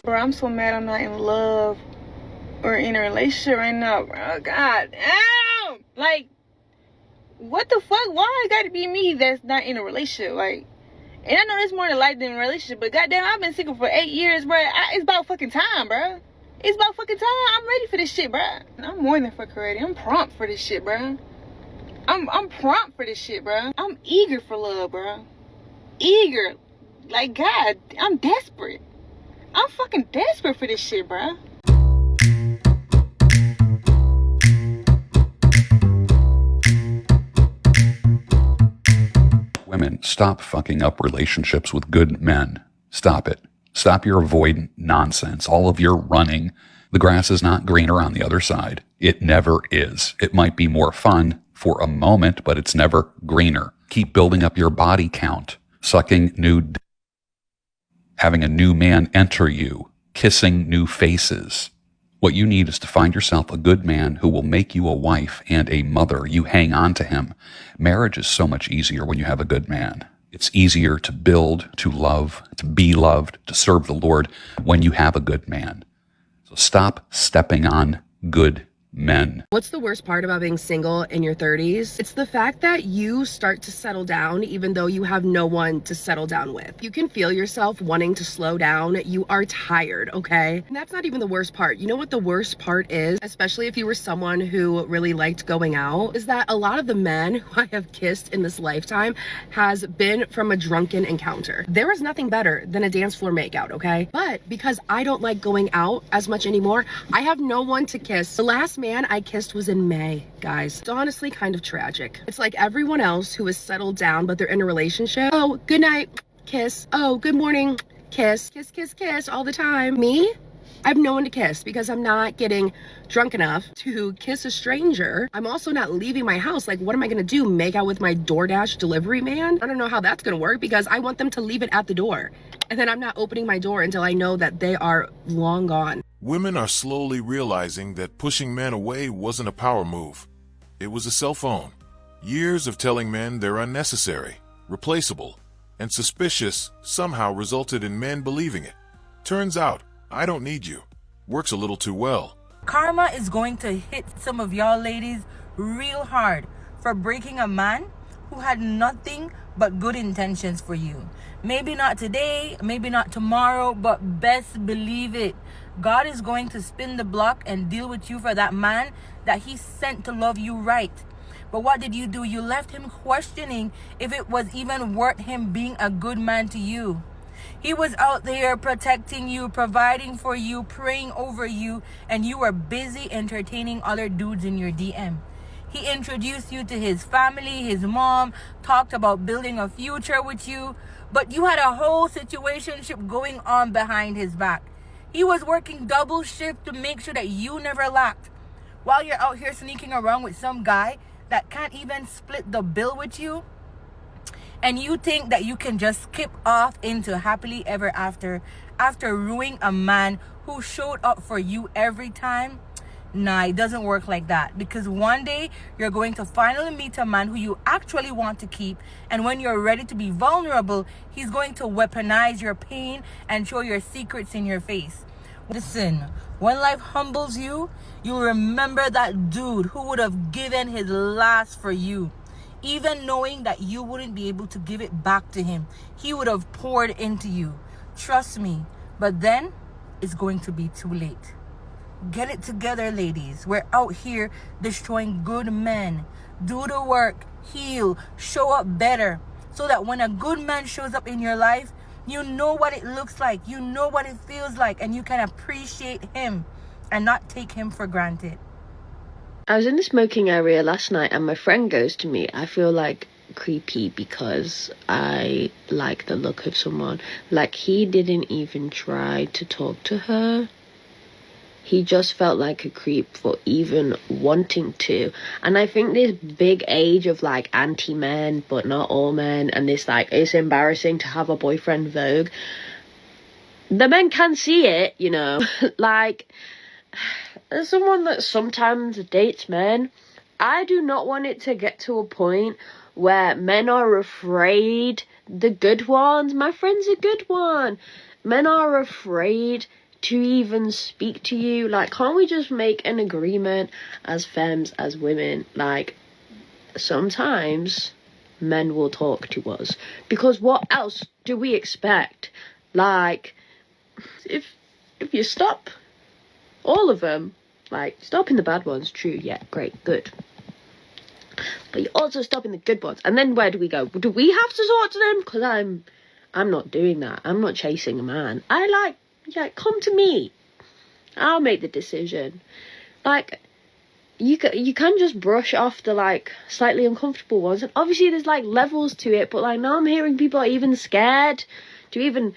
Bro, I'm so mad I'm not in love or in a relationship right now, bro. God damn. Like, what the fuck? Why it gotta be me that's not in a relationship? Like, and I know there's more to life than a relationship, but goddamn, I've been single for 8 years, bro. It's about fucking time, bro. It's about fucking time. I'm ready for this shit, bro. I'm more than fucking ready. I'm prompt for this shit, bro. I'm prompt for this shit, bro. I'm eager for love, bro. Eager. Like, God, I'm desperate. I'm fucking desperate for this shit, bro. Women, stop fucking up relationships with good men. Stop it. Stop your avoidant nonsense. All of your running. The grass is not greener on the other side. It never is. It might be more fun for a moment, but it's never greener. Keep building up your body count. Sucking new having a new man enter you. Kissing new faces. What you need is to find yourself a good man who will make you a wife and a mother. You hang on to him. Marriage is so much easier when you have a good man. It's easier to build, to love, to be loved, to serve the Lord when you have a good man. So stop stepping on good men. What's the worst part about being single in your 30s? It's the fact that you start to settle down even though you have no one to settle down with. You can feel yourself wanting to slow down. You are tired, okay? And that's not even the worst part. You know what the worst part is, especially if you were someone who really liked going out, is that a lot of the men who I have kissed in this lifetime has been from a drunken encounter. There is nothing better than a dance floor makeout, okay? But because I don't like going out as much anymore, I have no one to kiss. The last man I kissed was in May, guys. It's honestly kind of tragic. It's like everyone else who is settled down, but they're in a relationship. Oh, good night, kiss. Oh, good morning, kiss. Kiss, kiss, kiss all the time. Me? I have no one to kiss because I'm not getting drunk enough to kiss a stranger. I'm also not leaving my house. Like, what am I gonna do? Make out with my DoorDash delivery man? I don't know how that's gonna work because I want them to leave it at the door. And then I'm not opening my door until I know that they are long gone. Women are slowly realizing that pushing men away wasn't a power move. It was a cell phone. Years of telling men they're unnecessary, replaceable, and suspicious somehow resulted in men believing it. Turns out, I don't need you. Works a little too well. Karma is going to hit some of y'all ladies real hard for breaking a man who had nothing but good intentions for you. Maybe not today, maybe not tomorrow, but best believe it. God is going to spin the block and deal with you for that man that he sent to love you right. But what did you do? You left him questioning if it was even worth him being a good man to you. He was out there protecting you, providing for you, praying over you, and you were busy entertaining other dudes in your DM. He introduced you to his family, his mom, talked about building a future with you, but you had a whole situationship going on behind his back. He was working double shift to make sure that you never lacked. While you're out here sneaking around with some guy that can't even split the bill with you, and you think that you can just skip off into happily ever after ruining a man who showed up for you every time. Nah, it doesn't work like that, because one day you're going to finally meet a man who you actually want to keep, and when you're ready to be vulnerable, he's going to weaponize your pain and show your secrets in your face. Listen, when life humbles you, you'll remember that dude who would have given his last for you. Even knowing that you wouldn't be able to give it back to him, he would have poured into you. Trust me. But then it's going to be too late. Get it together, ladies. We're out here destroying good men. Do the work, heal, show up better, so that when a good man shows up in your life, you know what it looks like, you know what it feels like, and you can appreciate him and not take him for granted. I was in the smoking area last night and my friend goes to me, I feel like creepy because I like the look of someone. Like, he didn't even try to talk to her. He just felt like a creep for even wanting to. And I think this big age of like anti-men, but not all men, and this like, it's embarrassing to have a boyfriend vogue. The men can see it, you know. Like, as someone that sometimes dates men, I do not want it to get to a point where men are afraid the good ones. My friend's a good one. Men are afraid to even speak to you? Like, can't we just make an agreement as femmes, as women? Like, sometimes men will talk to us, because what else do we expect? Like, if you stop all of them, like, stopping the bad ones, true, yeah, great, good, but you're also stopping the good ones, and then where do we go? Do we have to talk to them? Because I'm not doing that. I'm not chasing a man. I like, come to me, I'll make the decision. Like, you can just brush off the, like, slightly uncomfortable ones, and obviously there's, like, levels to it, but, like, now I'm hearing people are even scared to even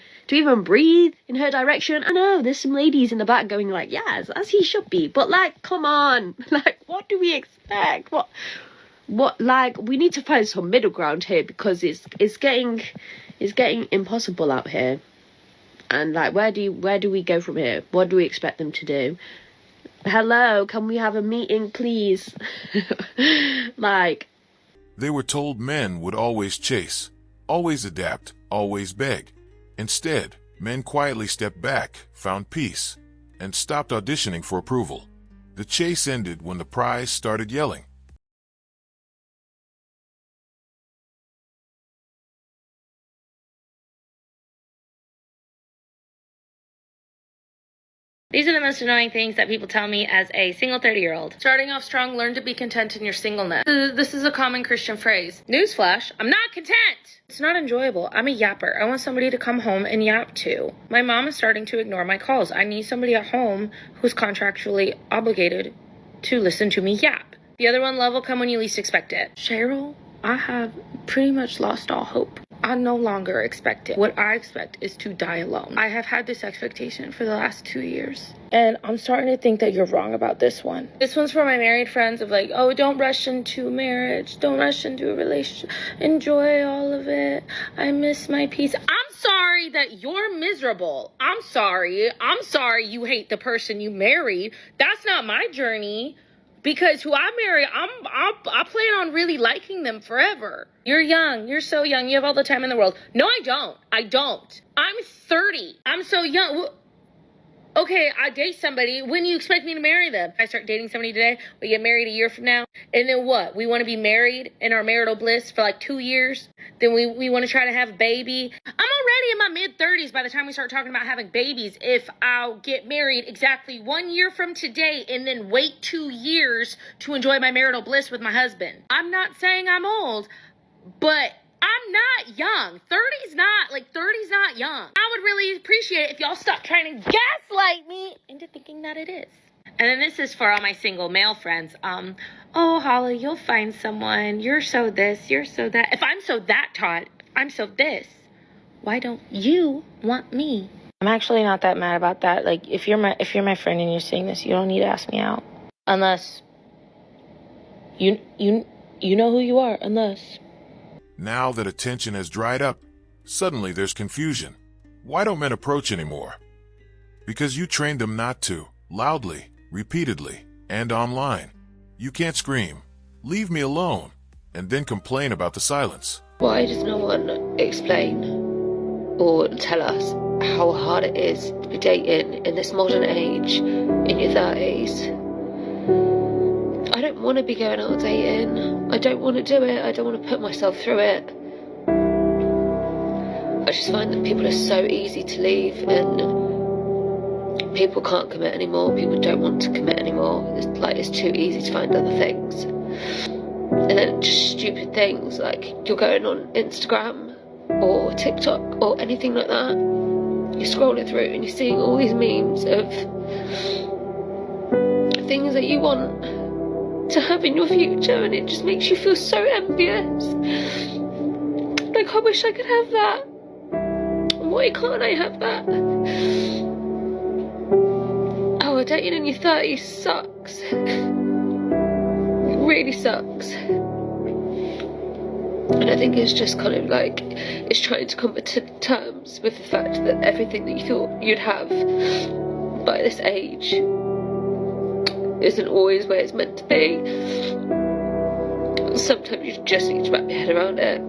breathe in her direction. I know there's some ladies in the back going like, yes, as he should be, but, like, come on, like, what do we expect? What, like, we need to find some middle ground here, because it's getting impossible out here. And, like, where do we go from here? What do we expect them to do? Hello, can we have a meeting, please? Like, They were told men would always chase, always adapt, always beg. Instead, men quietly stepped back, found peace, and stopped auditioning for approval. The chase ended when the prize started yelling. These are the most annoying things that people tell me as a single 30-year-old. Starting off strong, learn to be content in your singleness. This is a common Christian phrase. Newsflash, I'm not content! It's not enjoyable. I'm a yapper. I want somebody to come home and yap to. My mom is starting to ignore my calls. I need somebody at home who's contractually obligated to listen to me yap. The other one, love will come when you least expect it. Cheryl, I have pretty much lost all hope. I no longer expect it. What I expect is to die alone. I have had this expectation for the last 2 years, and I'm starting to think that you're wrong about this one. This one's for my married friends of like, oh, don't rush into marriage. Don't rush into a relationship. Enjoy all of it. I miss my peace. I'm sorry that you're miserable. I'm sorry. I'm sorry you hate the person you married. That's not my journey. Because who I marry, I plan on really liking them forever. You're young. You're so young. You have all the time in the world. No, I don't. I'm 30. I'm so young. Okay, I date somebody. When do you expect me to marry them? I start dating somebody today. We get married a year from now. And then what? We want to be married in our marital bliss for like 2 years. Then we want to try to have a baby. I'm already in my mid-30s by the time we start talking about having babies. If I'll get married exactly 1 year from today and then wait 2 years to enjoy my marital bliss with my husband. I'm not saying I'm old, but I'm not young. 30's not young. I would really appreciate it if y'all stop trying to gaslight me into thinking that it is. And then this is for all my single male friends. Oh, Holly, you'll find someone. You're so this, you're so that. If I'm so that, Todd, I'm so this. Why don't you want me? I'm actually not that mad about that. Like, if you're my friend and you're saying this, you don't need to ask me out. Unless you know who you are, unless. Now that attention has dried up, suddenly there's confusion. Why don't men approach anymore? Because you trained them not to, loudly, repeatedly, and online. You can't scream, leave me alone, and then complain about the silence. why does no one explain or tell us how hard it is to be dating in this modern age in your 30s? I don't want to be going out dating. I don't want to do it. I don't want to put myself through it. I just find that people are so easy to leave, and people can't commit anymore. People don't want to commit anymore. It's too easy to find other things. And then just stupid things like you're going on Instagram or TikTok or anything like that. You're scrolling through and you're seeing all these memes of things that you want to have in your future, and it just makes you feel so envious. Like, I wish I could have that. Why can't I have that? Oh, dating in your 30s sucks. It really sucks. And I think it's just kind of like, it's trying to come to terms with the fact that everything that you thought you'd have by this age isn't always where it's meant to be. Sometimes you just need to wrap your head around it.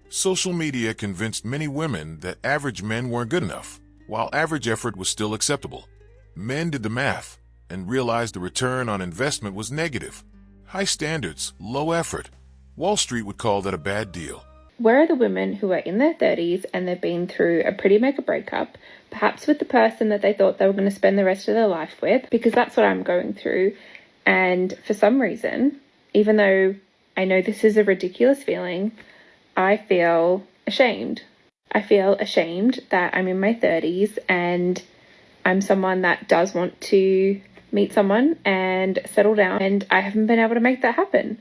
Social media convinced many women that average men weren't good enough, while average effort was still acceptable. Men did the math and realized the return on investment was negative. High standards, low effort. Wall Street would call that a bad deal. Where are the women who are in their 30s and they've been through a pretty mega breakup, perhaps with the person that they thought they were going to spend the rest of their life with? Because that's what I'm going through. And for some reason, even though I know this is a ridiculous feeling, I feel ashamed. I feel ashamed that I'm in my 30s and I'm someone that does want to meet someone and settle down, and I haven't been able to make that happen.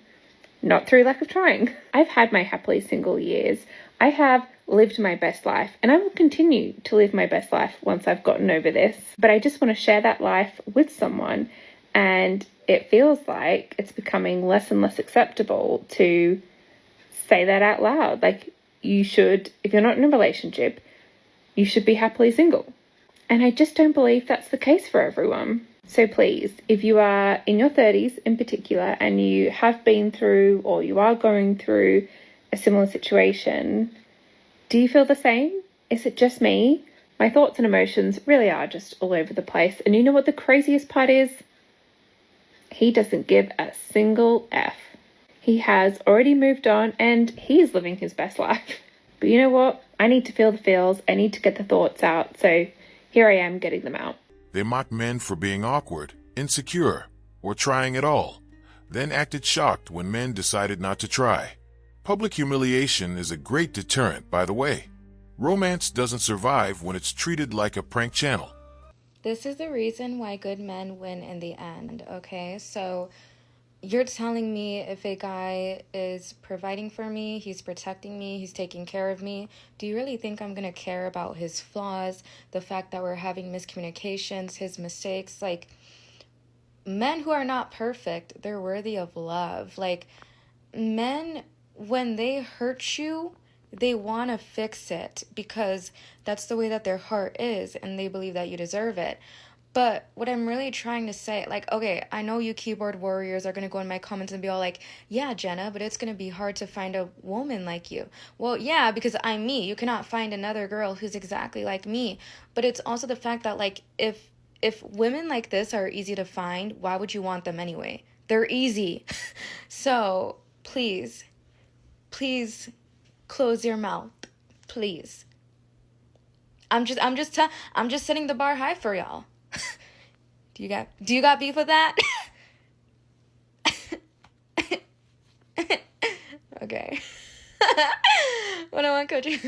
Not through lack of trying. I've had my happily single years. I have lived my best life, and I will continue to live my best life once I've gotten over this. But I just want to share that life with someone, and it feels like it's becoming less and less acceptable to say that out loud. Like, you should, if you're not in a relationship, you should be happily single. And I just don't believe that's the case for everyone. So please, if you are in your 30s in particular and you have been through or you are going through a similar situation, do you feel the same? Is it just me? My thoughts and emotions really are just all over the place. And you know what the craziest part is? He doesn't give a single F. He has already moved on and he is living his best life. But you know what? I need to feel the feels. I need to get the thoughts out. So here I am getting them out. They mocked men for being awkward, insecure, or trying at all, then acted shocked when men decided not to try. Public humiliation is a great deterrent, by the way. Romance doesn't survive when it's treated like a prank channel. This is the reason why good men win in the end, okay? So you're telling me if a guy is providing for me, he's protecting me, he's taking care of me, do you really think I'm gonna care about his flaws, the fact that we're having miscommunications, his mistakes? Like, men who are not perfect, they're worthy of love. Like, men, when they hurt you, they want to fix it because that's the way that their heart is and they believe that you deserve it. But what I'm really trying to say, like, okay, I know you keyboard warriors are going to go in my comments and be all like, yeah, Jenna, but it's going to be hard to find a woman like you. Well, yeah, because I'm me. You cannot find another girl who's exactly like me. But it's also the fact that, like, if women like this are easy to find, why would you want them anyway? They're easy. So please close your mouth, please. I'm just setting the bar high for y'all. Do you got beef with that? Okay. When I want coaching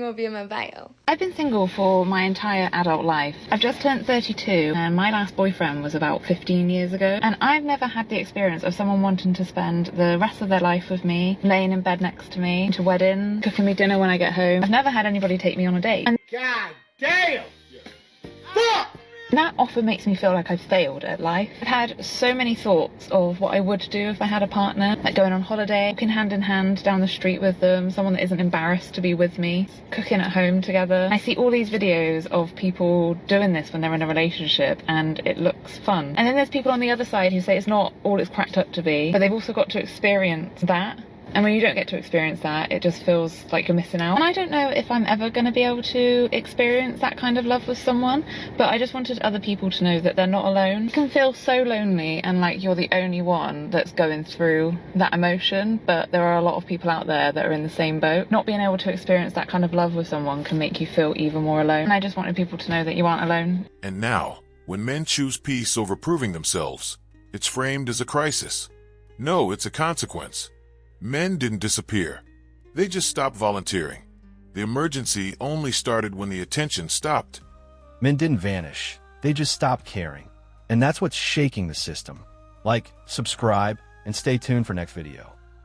will be in my bio. I've been single for my entire adult life. I've just turned 32 and my last boyfriend was about 15 years ago, and I've never had the experience of someone wanting to spend the rest of their life with me, laying in bed next to me, to weddings, cooking me dinner when I get home. I've never had anybody take me on a date. And God damn! Fuck! that often makes me feel like I've failed at life. I've had so many thoughts of what I would do if I had a partner, like going on holiday, walking hand in hand down the street with them, someone that isn't embarrassed to be with me, cooking at home together. I see all these videos of people doing this when they're in a relationship and it looks fun. And then there's people on the other side who say it's not all it's cracked up to be, but they've also got to experience that. And when you don't get to experience that, it just feels like you're missing out. And I don't know if I'm ever going to be able to experience that kind of love with someone, but I just wanted other people to know that they're not alone. You can feel so lonely and like you're the only one that's going through that emotion, but there are a lot of people out there that are in the same boat. Not being able to experience that kind of love with someone can make you feel even more alone. And I just wanted people to know that you aren't alone. And now, when men choose peace over proving themselves, it's framed as a crisis. No, it's a consequence. Men didn't disappear. They just stopped volunteering. The emergency only started when the attention stopped. Men didn't vanish. They just stopped caring. And that's what's shaking the system. Like, subscribe, and stay tuned for next video.